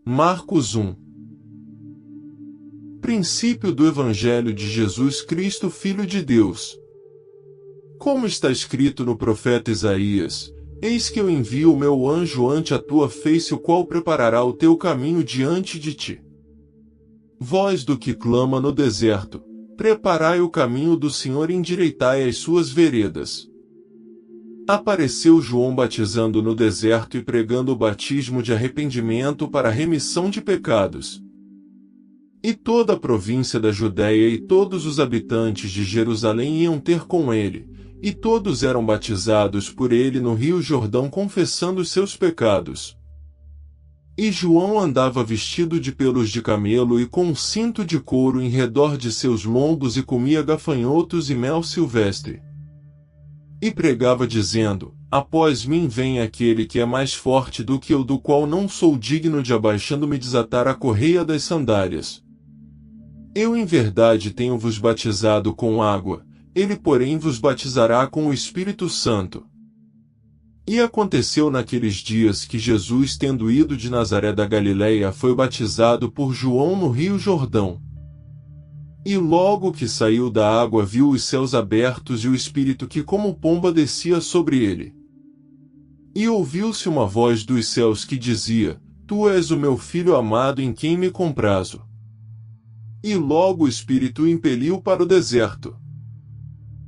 Marcos 1. Princípio do Evangelho de Jesus Cristo, Filho de Deus. Como está escrito no profeta Isaías: Eis que eu envio o meu anjo ante a tua face, o qual preparará o teu caminho diante de ti. Voz do que clama no deserto: preparai o caminho do Senhor e endireitai as suas veredas. Apareceu João batizando no deserto e pregando o batismo de arrependimento para a remissão de pecados. E toda a província da Judéia e todos os habitantes de Jerusalém iam ter com ele, e todos eram batizados por ele no rio Jordão, confessando os seus pecados. E João andava vestido de pelos de camelo e com um cinto de couro em redor de seus lombos, e comia gafanhotos e mel silvestre. E pregava dizendo: Após mim vem aquele que é mais forte do que eu, do qual não sou digno de, abaixando-me, desatar a correia das sandálias. Eu em verdade tenho-vos batizado com água, ele porém vos batizará com o Espírito Santo. E aconteceu naqueles dias que Jesus, tendo ido de Nazaré da Galileia, foi batizado por João no rio Jordão. E logo que saiu da água, viu os céus abertos e o Espírito que como pomba descia sobre ele. E ouviu-se uma voz dos céus que dizia: Tu és o meu Filho amado, em quem me comprazo. E logo o Espírito o impeliu para o deserto.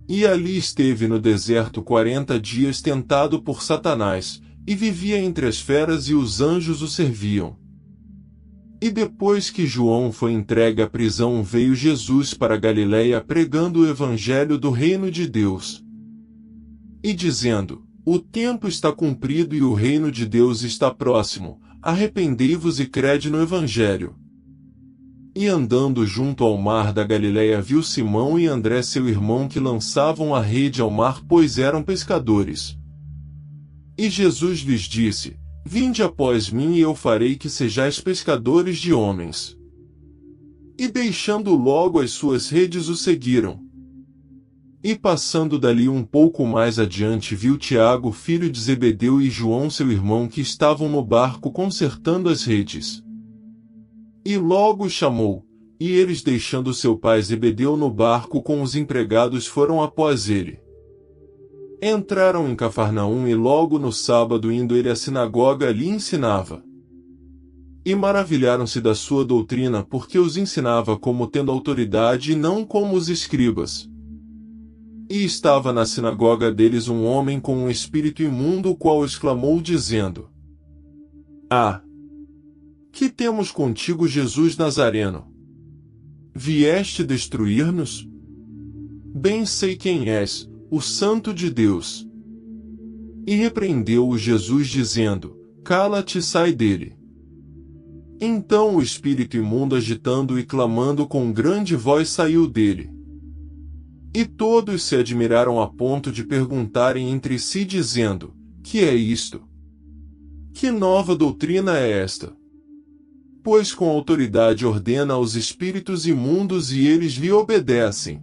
E ali esteve no deserto 40 dias tentado por Satanás, e vivia entre as feras, e os anjos o serviam. E depois que João foi entregue à prisão, veio Jesus para Galileia pregando o Evangelho do reino de Deus. E dizendo: O tempo está cumprido e o reino de Deus está próximo, arrependei-vos e crede no Evangelho. E andando junto ao mar da Galileia, viu Simão e André seu irmão, que lançavam a rede ao mar, pois eram pescadores. E Jesus lhes disse: Vinde após mim, e eu farei que sejais pescadores de homens. E deixando logo as suas redes, o seguiram. E passando dali um pouco mais adiante, viu Tiago, filho de Zebedeu, e João seu irmão, que estavam no barco consertando as redes. E logo os chamou, e eles, deixando seu pai Zebedeu no barco com os empregados, foram após ele. Entraram em Cafarnaum, e logo no sábado, indo ele à sinagoga, ali ensinava. E maravilharam-se da sua doutrina, porque os ensinava como tendo autoridade e não como os escribas. E estava na sinagoga deles um homem com um espírito imundo, o qual exclamou dizendo: Ah! Que temos contigo, Jesus Nazareno? Vieste destruir-nos? Bem sei quem és, o Santo de Deus. E repreendeu-o Jesus, dizendo: Cala-te e sai dele. Então o espírito imundo, agitando e clamando com grande voz, saiu dele. E todos se admiraram a ponto de perguntarem entre si, dizendo: Que é isto? Que nova doutrina é esta? Pois com autoridade ordena aos espíritos imundos, e eles lhe obedecem.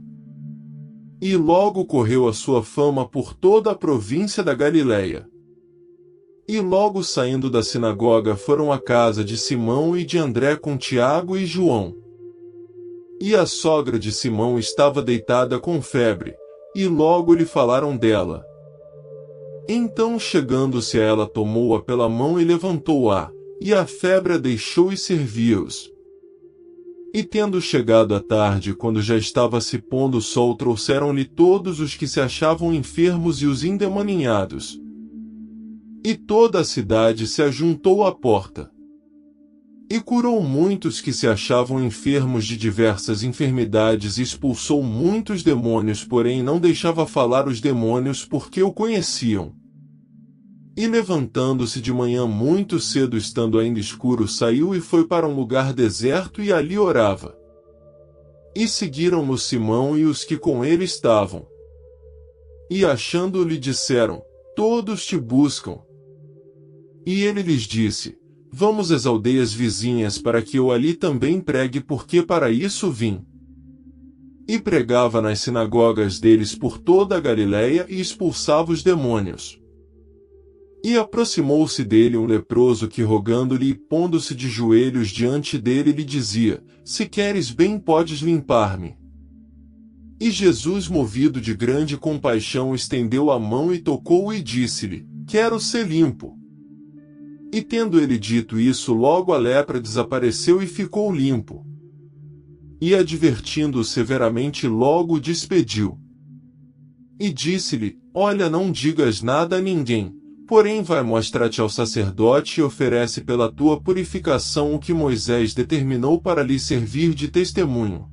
E logo correu a sua fama por toda a província da Galileia. E logo saindo da sinagoga, foram à casa de Simão e de André com Tiago e João. E a sogra de Simão estava deitada com febre, e logo lhe falaram dela. Então, chegando-se a ela, tomou-a pela mão e levantou-a, e a febre a deixou, e servia-os. E tendo chegado a tarde, quando já estava se pondo o sol, trouxeram-lhe todos os que se achavam enfermos e os endemoniados. E toda a cidade se ajuntou à porta. E curou muitos que se achavam enfermos de diversas enfermidades, e expulsou muitos demônios, porém não deixava falar os demônios, porque o conheciam. E levantando-se de manhã muito cedo, estando ainda escuro, saiu e foi para um lugar deserto, e ali orava. E seguiram-no Simão e os que com ele estavam. E achando-o, lhe disseram: Todos te buscam. E ele lhes disse: Vamos às aldeias vizinhas, para que eu ali também pregue, porque para isso vim. E pregava nas sinagogas deles por toda a Galileia, e expulsava os demônios. E aproximou-se dele um leproso que, rogando-lhe e pondo-se de joelhos diante dele, lhe dizia: Se queres bem, podes limpar-me. E Jesus, movido de grande compaixão, estendeu a mão e tocou-o e disse-lhe: Quero ser limpo. E tendo ele dito isso, logo a lepra desapareceu e ficou limpo. E advertindo-o severamente, logo o despediu. E disse-lhe: Olha, não digas nada a ninguém, porém vai mostrar-te ao sacerdote e oferece pela tua purificação o que Moisés determinou para lhe servir de testemunho.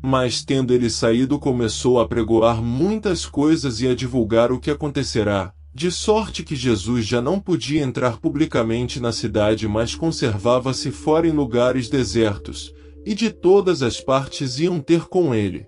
Mas tendo ele saído, começou a pregoar muitas coisas e a divulgar o que acontecerá, de sorte que Jesus já não podia entrar publicamente na cidade, mas conservava-se fora em lugares desertos, e de todas as partes iam ter com ele.